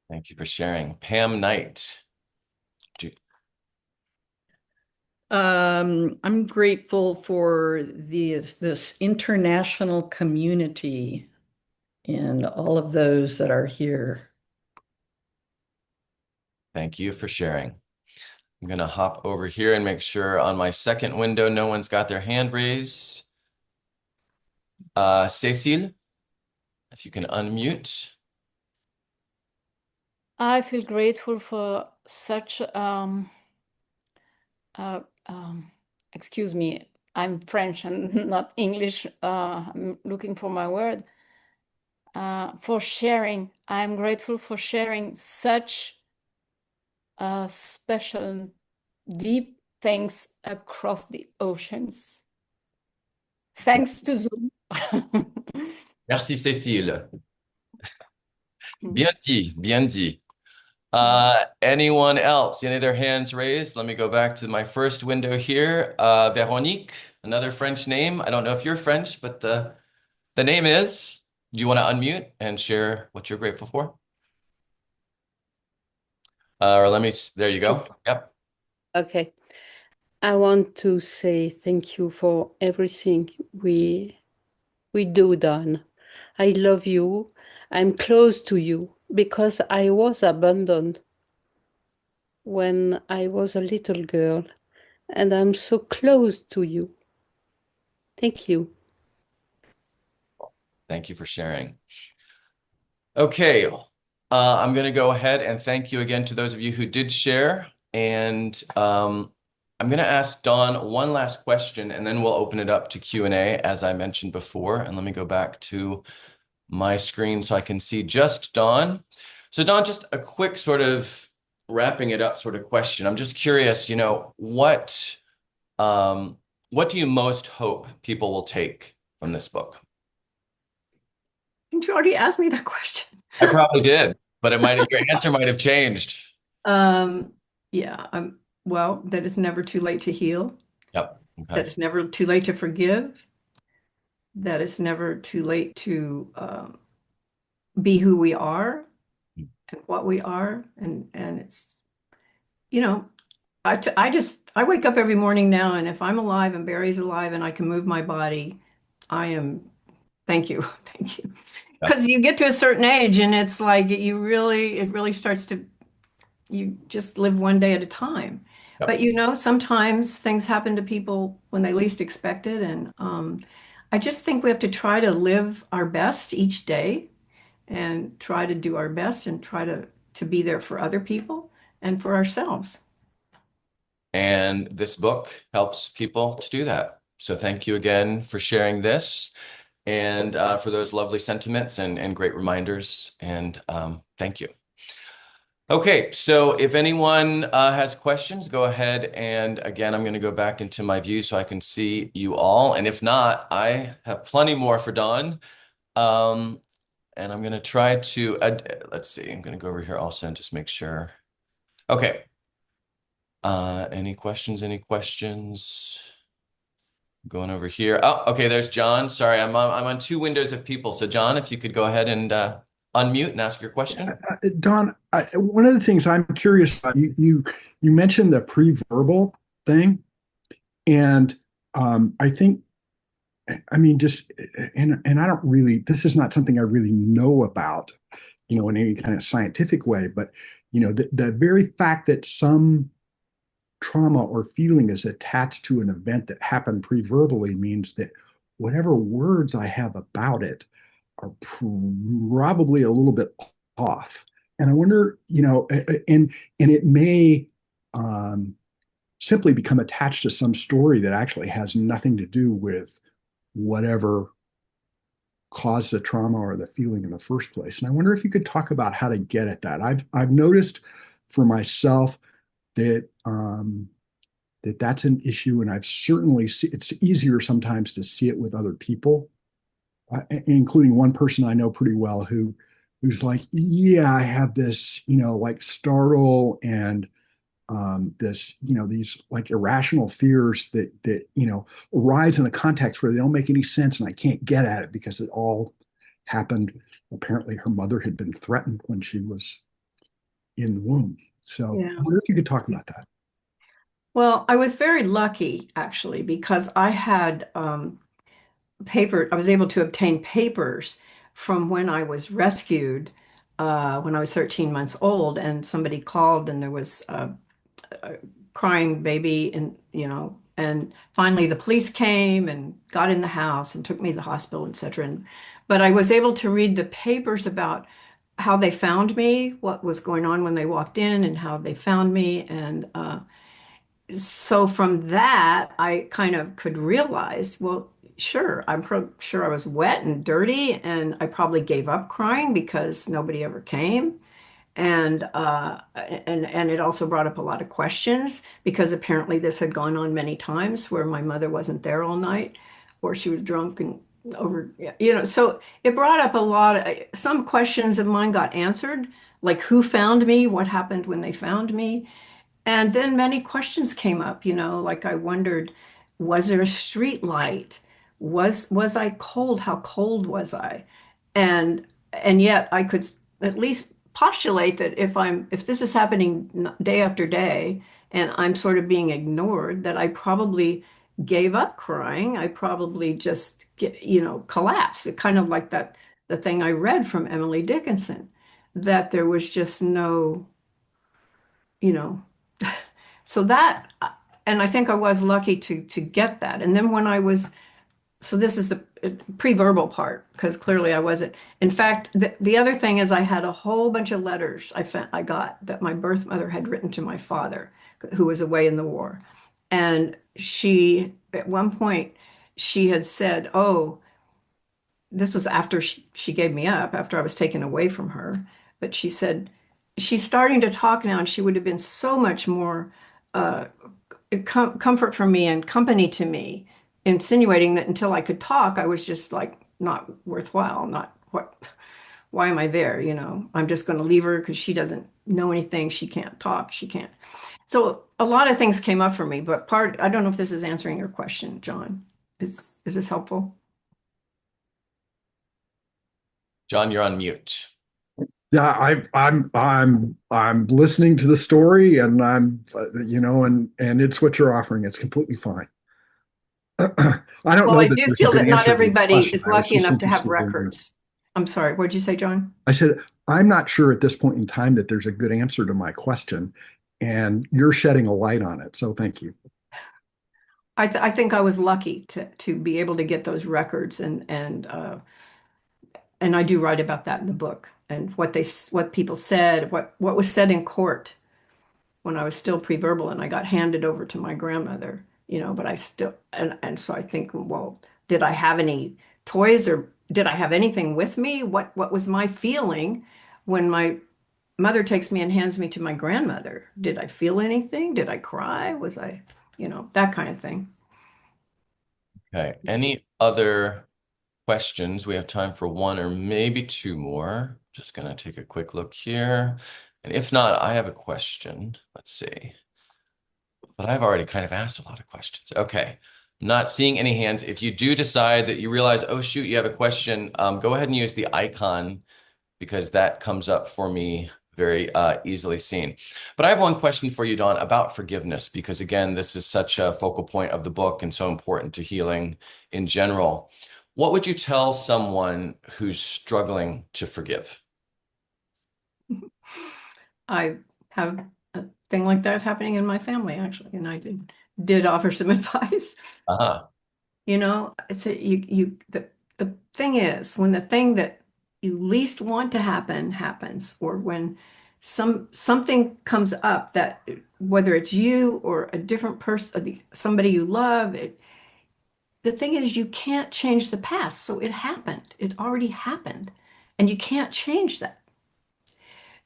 Speaker 1: Thank you for sharing. Pam Knight.
Speaker 9: I'm grateful for this international community and all of those that are here.
Speaker 1: Thank you for sharing. I'm going to hop over here and make sure on my second window no one's got their hand raised. Cécile, if you can unmute.
Speaker 10: I feel grateful for such, excuse me, I'm French and not English. I'm looking for my word. For sharing. I'm grateful for sharing such special, deep things across the oceans. Thanks to Zoom.
Speaker 1: Merci, Cécile. Bien dit, bien dit. Anyone else? Any of their hands raised? Let me go back to my first window here. Véronique, another French name. I don't know if you're French, but the name is. Do you want to unmute and share what you're grateful for? Or there you go. Yep.
Speaker 11: Okay. I want to say thank you for everything we do, Don. I love you. I'm close to you because I was abandoned when I was a little girl, and I'm so close to you. Thank you.
Speaker 1: Thank you for sharing. Okay, I'm going to go ahead and thank you again to those of you who did share. And I'm going to ask Dawn one last question, and then we'll open it up to Q&A, as I mentioned before. And let me go back to my screen so I can see just Dawn. So Dawn, just a quick sort of wrapping it up sort of question. I'm just curious, what do you most hope people will take from this book?
Speaker 2: Didn't you already ask me that question?
Speaker 1: I probably did, but your answer might have changed.
Speaker 2: Yeah, well, that it's never too late to heal.
Speaker 1: Yep. Okay.
Speaker 2: That it's never too late to forgive. That it's never too late to be who we are and what we are. And it's, I wake up every morning now, and if I'm alive and Barry's alive and I can move my body, thank you. Thank you. Because you get to a certain age and it's like it really starts to, you just live one day at a time.
Speaker 1: Yep.
Speaker 2: But sometimes things happen to people when they least expect it. And I just think we have to try to live our best each day and try to do our best and try to be there for other people and for ourselves.
Speaker 1: And this book helps people to do that. So thank you again for sharing this and for those lovely sentiments and great reminders. And thank you. Okay, so if anyone has questions, go ahead. And again, I'm going to go back into my view so I can see you all. And if not, I have plenty more for Dawn. And I'm going to try to, let's see, I'm going to go over here also and just make sure. Okay. Any questions? Any questions? Going over here. Oh, okay, there's John. Sorry, I'm on two windows of people. So John, if you could go ahead and unmute and ask your question.
Speaker 12: Don, one of the things I'm curious about, you mentioned the pre-verbal thing, and I think, just and I don't really, this is not something I really know about, in any kind of scientific way, but the very fact that some trauma or feeling is attached to an event that happened pre-verbally means that whatever words I have about it are probably a little bit off. And I wonder, and it may simply become attached to some story that actually has nothing to do with whatever caused the trauma or the feeling in the first place. And I wonder if you could talk about how to get at that. I've noticed for myself that that's an issue, and I've certainly it's easier sometimes to see it with other people, including one person I know pretty well who who's like, yeah, I have this, like startle and this, these like irrational fears that arise in a context where they don't make any sense, and I can't get at it because it all happened. Apparently, her mother had been threatened when she was in the womb. So
Speaker 2: Yeah.
Speaker 12: I wonder if you could talk about that.
Speaker 2: Well, I was very lucky actually because I had I was able to obtain papers from when I was rescued when I was 13 months old, and somebody called and there was a crying baby, and and finally the police came and got in the house and took me to the hospital, etc. But I was able to read the papers about how they found me, what was going on when they walked in, and how they found me, and so from that, I kind of could realize, well, sure, sure I was wet and dirty, and I probably gave up crying because nobody ever came. And it also brought up a lot of questions because apparently this had gone on many times where my mother wasn't there all night, or she was drunk and over, so it brought up a lot of some questions of mine got answered, like who found me, what happened when they found me. And then many questions came up, like I wondered, was there a street light? Was I cold? How cold was I? And and yet I could at least postulate that if this is happening day after day and I'm sort of being ignored, that I probably gave up crying. I probably just collapsed. It kind of like that the thing I read from Emily Dickinson, that there was just no, you know, so that, and I think I was lucky to get that. And then when I was, so this is the pre-verbal part, because clearly I wasn't. In fact, the other thing is I had a whole bunch of letters I got that my birth mother had written to my father, who was away in the war. And she, at one point, she had said, oh, this was after she gave me up, after I was taken away from her. But she said, she's starting to talk now, and she would have been so much more uh, comfort for me and company to me, insinuating that until I could talk, I was just like not worthwhile, not why am I there? I'm just going to leave her because she doesn't know anything. She can't talk. She can't. So a lot of things came up for me, but I don't know if this is answering your question, John. Is this helpful?
Speaker 1: John, you're on mute.
Speaker 12: Yeah, I'm listening to the story, and I'm and it's what you're offering. It's completely fine. I don't
Speaker 2: Well,
Speaker 12: know
Speaker 2: I
Speaker 12: that
Speaker 2: do
Speaker 12: there's a
Speaker 2: feel
Speaker 12: good
Speaker 2: that not
Speaker 12: answer to this
Speaker 2: everybody
Speaker 12: question.
Speaker 2: is
Speaker 12: I was
Speaker 2: lucky
Speaker 12: just
Speaker 2: enough to have
Speaker 12: interested in
Speaker 2: records. I'm sorry, what'd you say, John?
Speaker 12: I said, I'm not sure at this point in time that there's a good answer to my question, and you're shedding a light on it. So thank you.
Speaker 2: I think I was lucky to be able to get those records, and I do write about that in the book, and what people said, what was said in court when I was still pre-verbal, and I got handed over to my grandmother, but I still, and so I think, well, did I have any toys, or did I have anything with me? What was my feeling when my mother takes me and hands me to my grandmother? Did I feel anything? Did I cry? Was I, that kind of thing.
Speaker 1: Okay. Any other questions? We have time for one or maybe two more. Just going to take a quick look here. And if not, I have a question. Let's see. But I've already kind of asked a lot of questions. Okay. I'm not seeing any hands. If you do decide that you realize, oh, shoot, you have a question, go ahead and use the icon because that comes up for me very easily seen. But I have one question for you, Dawn, about forgiveness, because again, this is such a focal point of the book and so important to healing in general. What would you tell someone who's struggling to forgive?
Speaker 2: I have a thing like that happening in my family, actually, and I did offer some advice.
Speaker 1: Uh-huh.
Speaker 2: It's the thing is, when the thing that you least want to happen happens, or when something comes up, that whether it's you or a different person, somebody you love, the thing is you can't change the past. So it happened. It already happened, and you can't change that.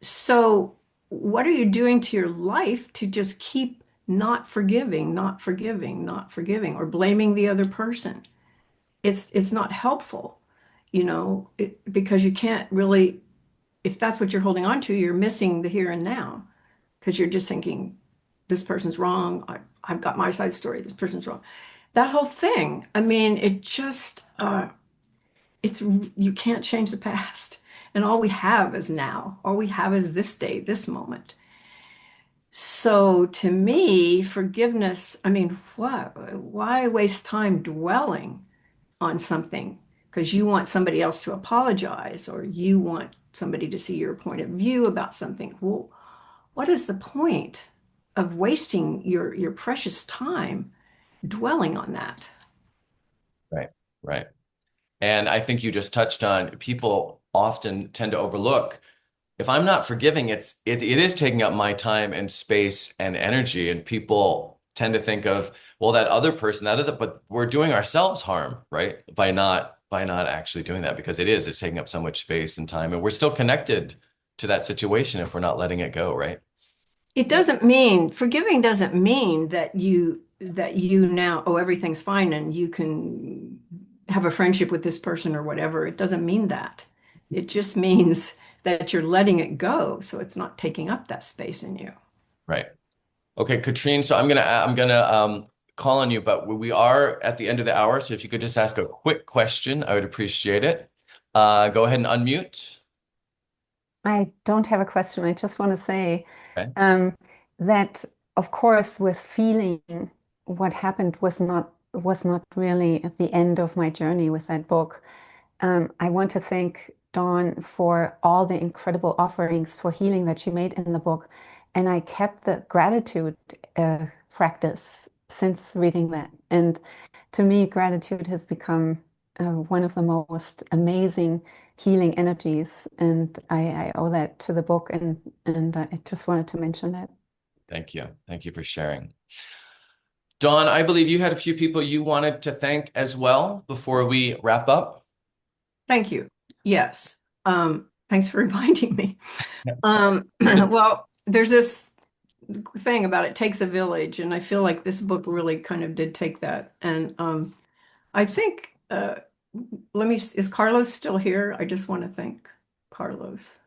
Speaker 2: So what are you doing to your life to just keep not forgiving, not forgiving, not forgiving, or blaming the other person? It's not helpful, because you can't really. if that's what you're holding on to, you're missing the here and now because you're just thinking, this person's wrong. I've got my side story. This person's wrong. That whole thing. I mean, it just, you can't change the past. And all we have is now. All we have is this day, this moment. So to me, forgiveness, I mean, what? Why waste time dwelling on something? Because you want somebody else to apologize or you want somebody to see your point of view about something. Well, what is the point of wasting your precious time dwelling on that?
Speaker 1: Right, right. And I think you just touched on people often tend to overlook if I'm not forgiving, it is taking up my time and space and energy. And people tend to think of, well, that other person, but we're doing ourselves harm, right? By not actually doing that because it's taking up so much space and time. And we're still connected to that situation if we're not letting it go, right?
Speaker 2: It doesn't mean forgiving doesn't mean that you now, oh, everything's fine and you can have a friendship with this person or whatever. It doesn't mean that. It just means that you're letting it go, so it's not taking up that space in you.
Speaker 1: Right. Okay, Katrine, so I'm gonna call on you, but we are at the end of the hour, so if you could just ask a quick question, I would appreciate it. Go ahead and unmute.
Speaker 6: I don't have a question. I just want to say
Speaker 1: Okay.
Speaker 6: that, of course, with feeling what happened was not really at the end of my journey with that book. I want to thank Dawn for all the incredible offerings for healing that she made in the book, and I kept the gratitude practice since reading that. And to me, gratitude has become one of the most amazing healing energies, and I owe that to the book, and I just wanted to mention that.
Speaker 1: Thank you. Thank you for sharing. Dawn, I believe you had a few people you wanted to thank as well before we wrap up.
Speaker 2: Thank you. Yes. Thanks for reminding me. Well, there's this thing about it takes a village, and I feel like this book really kind of did take that. And I think is Carlos still here? I just want to thank Carlos.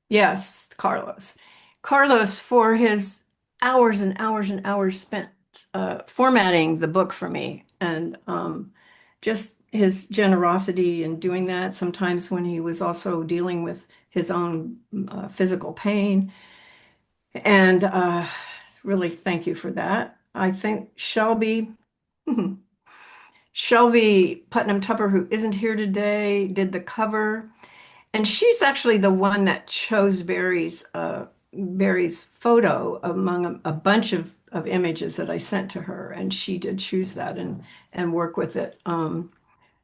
Speaker 2: Yes, Carlos. Carlos for his hours and hours and hours spent formatting the book for me, and just his generosity in doing that, sometimes when he was also dealing with his own physical pain. And really thank you for that. I think Shelby Putnam Tupper, who isn't here today, did the cover. And she's actually the one that chose Barry's photo among a bunch of images that I sent to her. And she did choose that and work with it.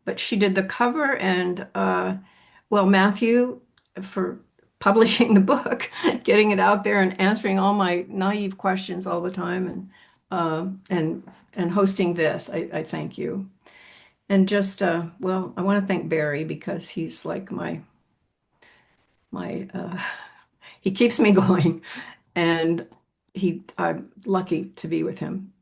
Speaker 2: But she did the cover, and well, Matthew, for publishing the book, getting it out there and answering all my naive questions all the time, and hosting this. I thank you. And just well, I want to thank Barry because he's like my he keeps me going, and I'm lucky to be with him.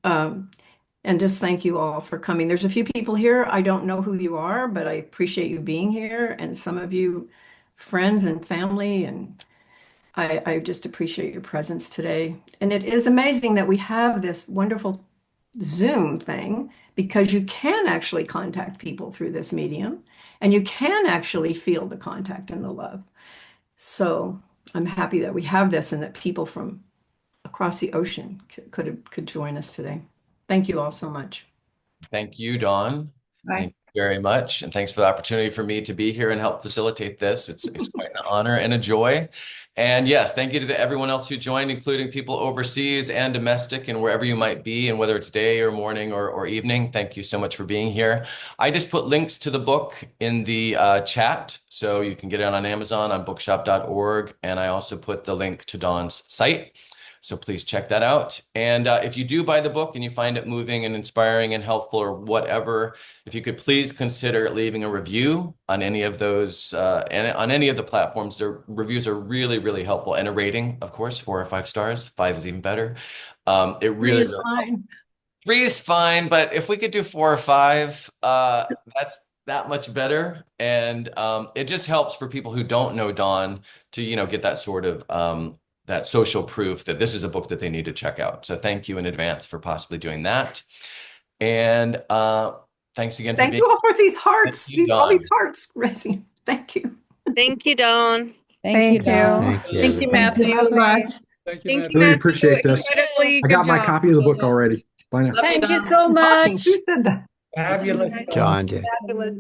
Speaker 2: And just thank you all for coming. There's a few people here. I don't know who you are, but I appreciate you being here. And some of you, friends and family, and I just appreciate your presence today. And it is amazing that we have this wonderful Zoom thing because you can actually contact people through this medium, and you can actually feel the contact and the love. So I'm happy that we have this and that people from across the ocean could join us today. Thank you all so much.
Speaker 1: Thank you, Dawn.
Speaker 7: Bye.
Speaker 1: Thank you very much. And thanks for the opportunity for me to be here and help facilitate this. It's quite an honor and a joy. And yes, thank you to everyone else who joined, including people overseas and domestic and wherever you might be, and whether it's day or morning or evening. Thank you so much for being here. I just put links to the book in the chat, so you can get it on Amazon, on bookshop.org. And I also put the link to Dawn's site. So please check that out. And if you do buy the book and you find it moving and inspiring and helpful or whatever, if you could please consider leaving a review on any of those, and on any of the platforms. Their reviews are really, really helpful. And a rating, of course, 4 or 5 stars. 5 is even better. It really,
Speaker 2: Three is fine.
Speaker 1: 3 is fine, but if we could do 4 or 5, that much better. And it just helps for people who don't know Dawn to, get that sort of that social proof that this is a book that they need to check out. So thank you in advance for possibly doing that. And thanks again for
Speaker 2: Thank
Speaker 1: being
Speaker 2: you all for these hearts,
Speaker 1: Thank you,
Speaker 2: all
Speaker 1: Dawn.
Speaker 2: these hearts raising. Thank you.
Speaker 13: Thank you, Dawn.
Speaker 6: Thank you.
Speaker 14: Thank
Speaker 9: Thank you,
Speaker 14: you.
Speaker 9: Matthew.
Speaker 8: so much.
Speaker 5: Thank you,
Speaker 13: Thank
Speaker 5: Matthew.
Speaker 13: you,
Speaker 12: Really
Speaker 13: Matthew.
Speaker 12: appreciate this.
Speaker 13: Incredibly
Speaker 12: I
Speaker 13: good
Speaker 12: got my
Speaker 13: job.
Speaker 12: copy of the book already. Bye now.
Speaker 9: Love you,
Speaker 10: Thank you
Speaker 9: Dawn.
Speaker 10: so much.
Speaker 2: Who said that?
Speaker 14: Fabulous.
Speaker 9: Thank you.
Speaker 14: John did.
Speaker 9: Fabulous.